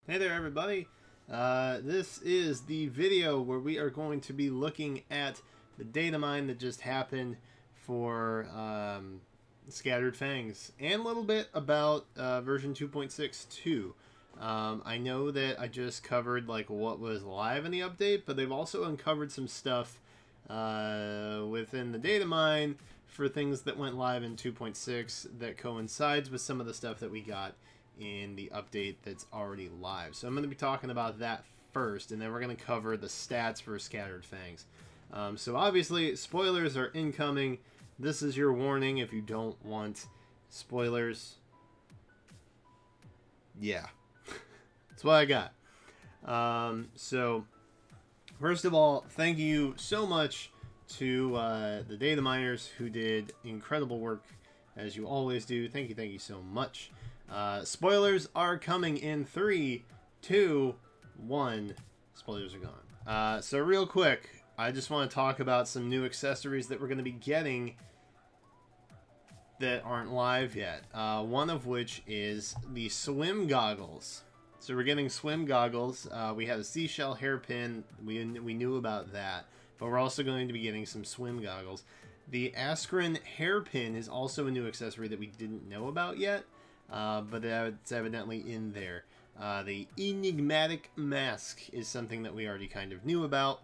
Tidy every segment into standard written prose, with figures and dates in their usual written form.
Hey there everybody, this is the video where we are going to be looking at the data mine that just happened for Scattered Fangs and a little bit about version 2.62. I know that I just covered like what was live in the update, but they've also uncovered some stuff within the data mine for things that went live in 2.6 that coincides with some of the stuff that we got in the update that's already live. So I'm going to be talking about that first, and then we're going to cover the stats for Scattered Fangs. So obviously, spoilers are incoming. This is your warning if you don't want spoilers. Yeah, that's what I got. So first of all, thank you so much to the data miners who did incredible work, as you always do. Thank you so much. Spoilers are coming in 3, 2, 1. Spoilers are gone. So real quick, I just want to talk about some new accessories that we're going to be getting that aren't live yet. One of which is the swim goggles. So we're getting swim goggles. We have a seashell hairpin. We knew about that. But we're also going to be getting some swim goggles. The Askren hairpin is also a new accessory that we didn't know about yet. But it's evidently in there. The enigmatic mask is something that we already kind of knew about.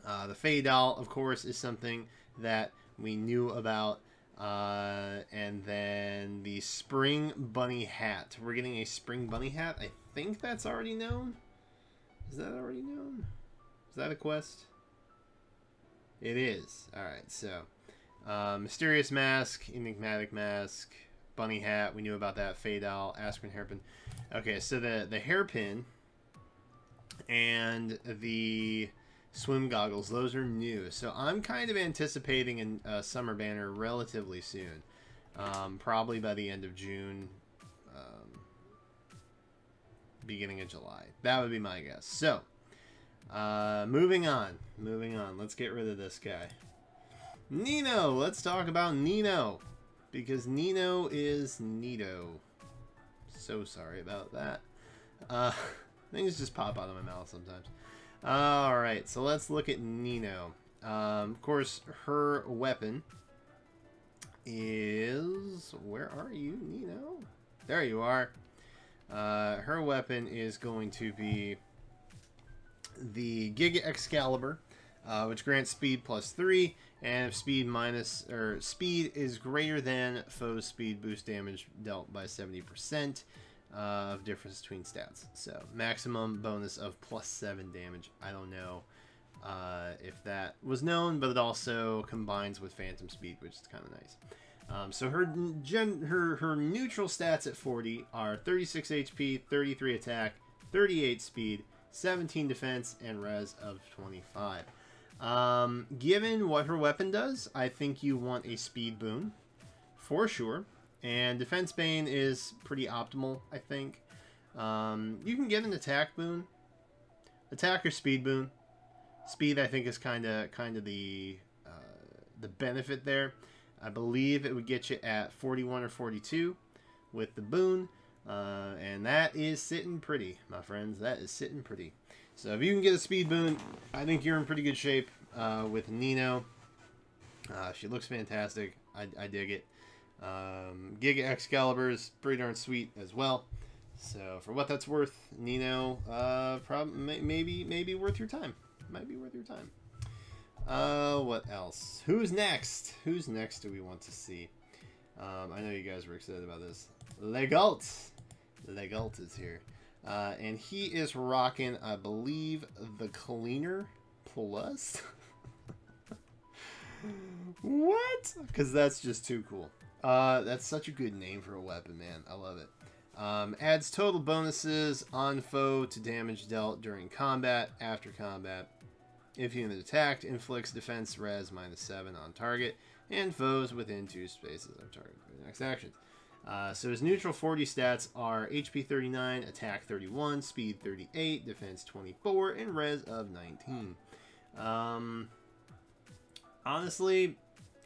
The Fae doll, of course, is something that we knew about. And then the spring bunny hat. We're getting a spring bunny hat. I think that's already known. Is that already known? Is that a quest? It is. Alright, so mysterious mask, enigmatic mask, bunny hat, we knew about that. Fae doll, Askren hairpin. Okay, so the hairpin and the swim goggles, those are new. So I'm kind of anticipating a summer banner relatively soon. Probably by the end of June, beginning of July. That would be my guess. So, moving on. Let's get rid of this guy. Nino! Let's talk about Nino. Because Nino is Nito. So sorry about that. Things just pop out of my mouth sometimes. Alright, so let's look at Nino. Of course, her weapon is... Where are you, Nino? There you are. Her weapon is going to be the Giga Excalibur, which grants speed +3, and if speed is greater than foe's speed, boost damage dealt by 70% of difference between stats. So maximum bonus of +7 damage. I don't know if that was known, but it also combines with phantom speed, which is kind of nice. So her neutral stats at 40 are 36 HP, 33 attack, 38 speed, 17 defense, and res of 25. Given what her weapon does, I think you want a speed boon for sure. And defense bane is pretty optimal, I think. You can get an attack boon, attack or speed boon. Speed, I think, is kind of the benefit there. I believe it would get you at 41 or 42 with the boon. And that is sitting pretty, my friends. That is sitting pretty. So if you can get a speed boon, I think you're in pretty good shape with Nino. She looks fantastic. I dig it. Giga Excalibur is pretty darn sweet as well. So for what that's worth, Nino, maybe worth your time. Might be worth your time. What else? Who's next? Who's next do we want to see? I know you guys were excited about this. Legault. Legault is here. And he is rocking, I believe, the Cleaner Plus. What? Because that's just too cool. That's such a good name for a weapon, man. I love it. Adds total bonuses on foe to damage dealt during combat, after combat. If unit attacked, inflicts defense res -7 on target, and foes within 2 spaces of target for the next actions. So his neutral 40 stats are HP 39, attack 31, speed 38, defense 24, and res of 19. Honestly,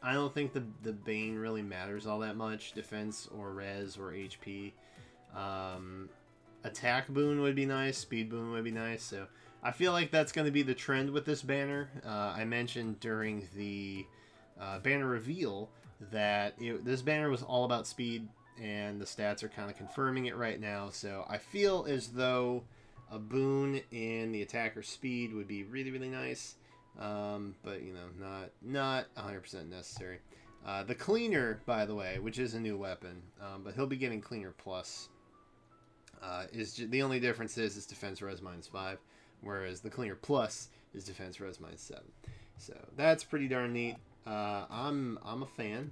I don't think the Bane really matters all that much, defense or res or HP. attack boon would be nice, speed boon would be nice. So I feel like that's going to be the trend with this banner. I mentioned during the banner reveal that this banner was all about speed, and the stats are kind of confirming it right now. So I feel as though a boon in the attacker's speed would be really, really nice. But, you know, not 100% necessary. The Cleaner, by the way, which is a new weapon, but he'll be getting Cleaner Plus. The only difference is defense res -5, whereas the Cleaner Plus is defense res -7. So that's pretty darn neat. I'm a fan.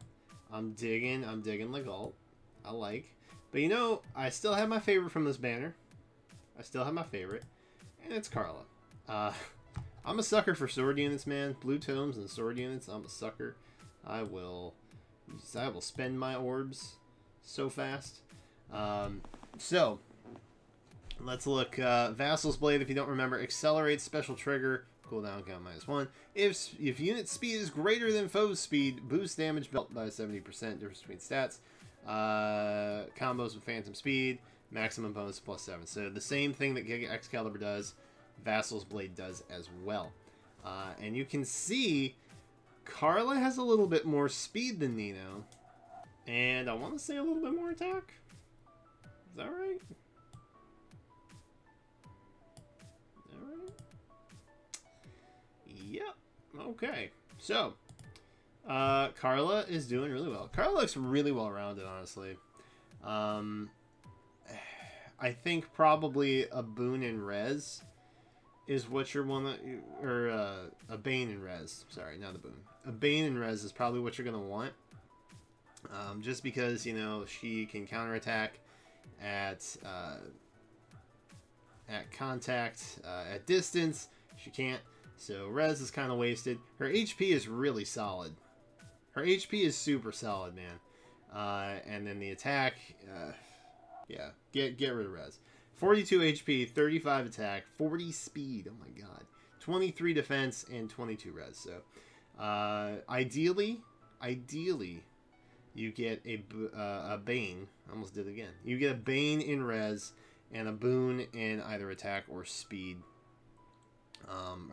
I'm digging Legault. I like. But you know, I still have my favorite from this banner. I still have my favorite, and it's Carla. I'm a sucker for sword units, man. Blue tomes and sword units. I'm a sucker. I will spend my orbs so fast. So let's look. Vassal's Blade, if you don't remember, accelerates special trigger. Cooldown count -1. If unit speed is greater than foe's speed, boost damage belt by 70%. Difference between stats. Combos with Phantom Speed. Maximum bonus +7. So the same thing that Giga Excalibur does, Vassal's Blade does as well. And you can see Carla has a little bit more speed than Nino. And I want to say a little bit more attack. Is that right? Yep. Okay. So, Carla is doing really well. Carla looks really well rounded, honestly. I think probably a boon in res is what you're or a bane in res. Sorry, not a boon. A bane in res is probably what you're gonna want. Just because, you know, she can counterattack at contact, at distance. She can't. So res is kind of wasted. Her HP is really solid. Her HP is super solid, man. And then the attack, yeah, get rid of res. 42 HP, 35 attack, 40 speed. Oh my god, 23 defense and 22 res. So ideally, you get a bane. I almost did it again. You get a bane in res and a boon in either attack or speed.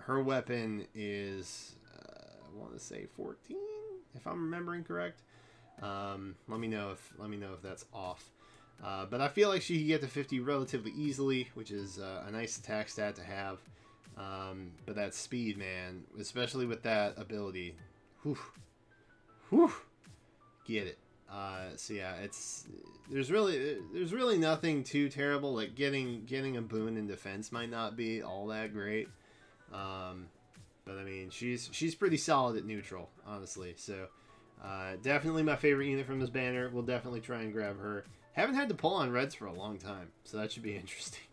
Her weapon is, I want to say 14, if I'm remembering correct. Let me know if that's off. But I feel like she can get to 50 relatively easily, which is a nice attack stat to have. But that speed, man, especially with that ability, get it. So yeah, there's really nothing too terrible. Like getting a boon in defense might not be all that great. But I mean, she's pretty solid at neutral, honestly. So definitely my favorite unit from this banner. We'll definitely try and grab her. Haven't had to pull on reds for a long time, so that should be interesting.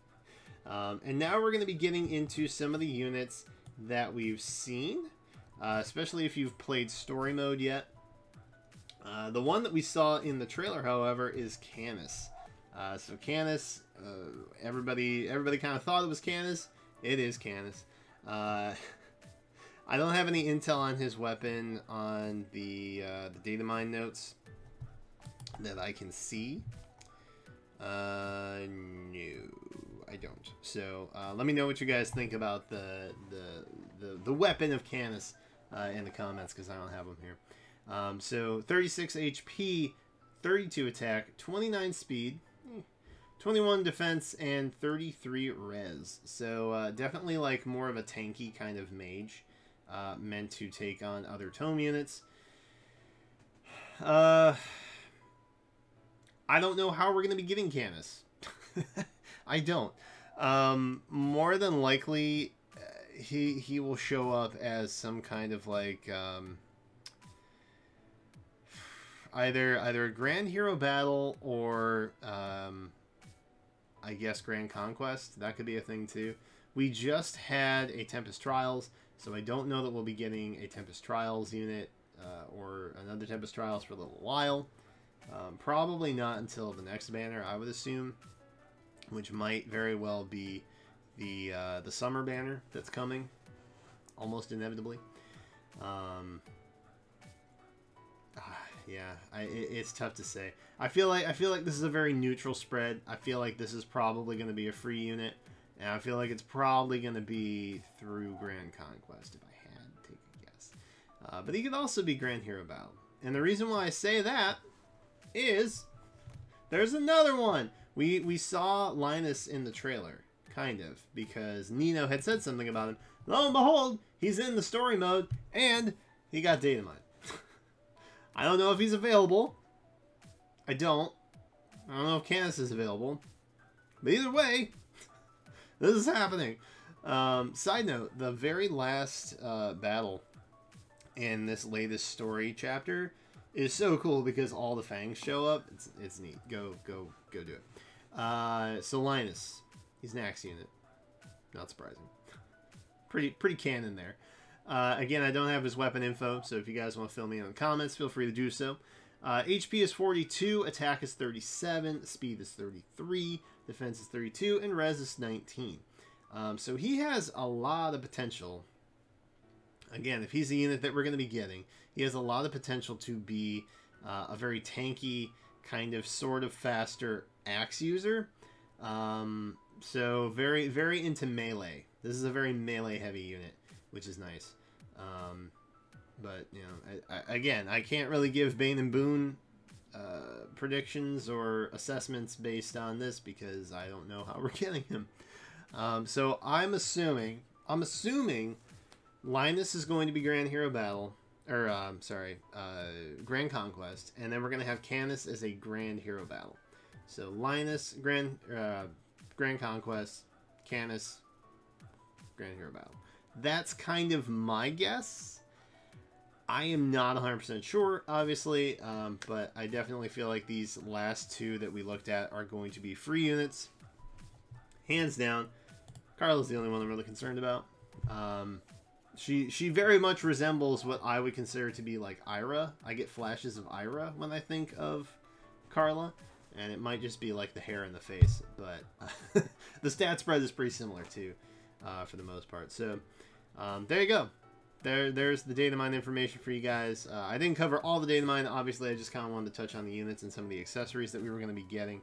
And now we're going to be getting into some of the units that we've seen, especially if you've played story mode yet. The one that we saw in the trailer, however, is Canas. So Canas, everybody kind of thought it was Canas. It is Canas. I don't have any intel on his weapon on the data mine notes that I can see. No, I don't. So let me know what you guys think about the weapon of Canas in the comments, because I don't have them here. So 36 HP, 32 attack, 29 speed, 21 defense, and 33 res. So definitely like more of a tanky kind of mage, meant to take on other tome units. I don't know how we're going to be getting Canas. I don't. More than likely, he will show up as some kind of like either a Grand Hero Battle or I guess Grand Conquest. That could be a thing too. We just had a Tempest Trials, so I don't know that we'll be getting a Tempest Trials unit or another Tempest Trials for a little while. Probably not until the next banner, I would assume, which might very well be the summer banner that's coming, almost inevitably. It's tough to say. I feel like this is a very neutral spread. I feel like this is probably going to be a free unit, and I feel like it's probably going to be through Grand Conquest if I had to take a guess. But he could also be Grand Hero Battle, and the reason why I say that is there's another one. We saw Linus in the trailer, kind of, because Nino had said something about him. Lo and behold, he's in the story mode, and he got data mined. I don't know if he's available. I don't know if Canas is available. But either way, this is happening. Side note, the very last battle in this latest story chapter is so cool because all the fangs show up. It's neat. Go do it. So Linus, he's an axe unit. Not surprising. Pretty canon there. Again, I don't have his weapon info, so if you guys want to fill me in the comments, feel free to do so. HP is 42, attack is 37, speed is 33, defense is 32, and res is 19. So he has a lot of potential. Again, if he's the unit that we're going to be getting, he has a lot of potential to be a very tanky, kind of sort of faster axe user. So very, very into melee. This is a very melee heavy unit, which is nice. But, you know, again, I can't really give Bane and Boone predictions or assessments based on this because I don't know how we're getting him. So I'm assuming Linus is going to be Grand Hero Battle, or Grand Conquest, and then we're going to have Canas as a Grand Hero Battle. So Linus, Grand Conquest, Canas, Grand Hero Battle. That's kind of my guess. I am not 100% sure, obviously, but I definitely feel like these last two that we looked at are going to be free units. Hands down. Carla's the only one I'm really concerned about. She very much resembles what I would consider to be like Ira. I get flashes of Ira when I think of Carla, and it might just be like the hair and the face, but the stat spread is pretty similar too, for the most part. So there you go. There's the data mine information for you guys. I didn't cover all the data mine. Obviously, I just kind of wanted to touch on the units and some of the accessories that we were going to be getting.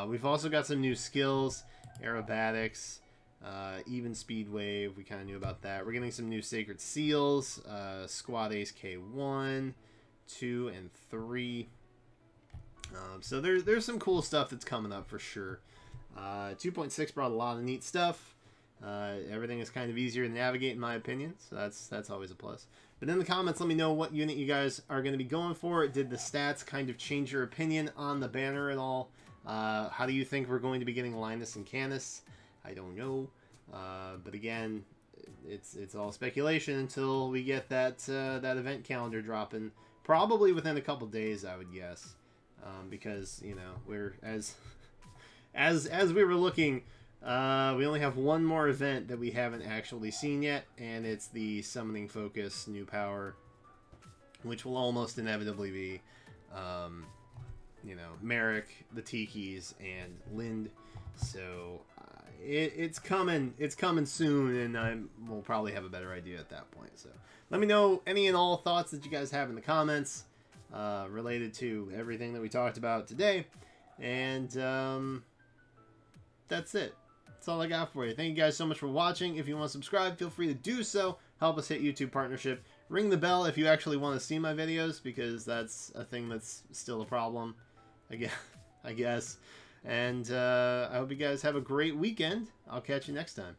We've also got some new skills, aerobatics, even speed wave. We kind of knew about that. We're getting some new sacred seals, squad ace K1, 2, and 3. So there's some cool stuff that's coming up for sure. 2.6 brought a lot of neat stuff. Everything is kind of easier to navigate in my opinion, so that's always a plus. But in the comments, let me know what unit you guys are going to be going for. Did the stats kind of change your opinion on the banner at all? How do you think we're going to be getting Linus and Canas? I don't know, but again, it's all speculation until we get that that event calendar dropping, probably within a couple days, I would guess, because you know we're as we were looking. We only have one more event that we haven't actually seen yet, and it's the Summoning Focus New Power, which will almost inevitably be, you know, Merrick, the Tikis, and Lind. So it's coming soon, and we'll probably have a better idea at that point. So let me know any and all thoughts that you guys have in the comments related to everything that we talked about today, and that's it. That's all I got for you. Thank you guys so much for watching. If you want to subscribe, feel free to do so. Help us hit YouTube partnership. Ring the bell if you actually want to see my videos, because that's a thing that's still a problem, I guess. And I hope you guys have a great weekend. I'll catch you next time.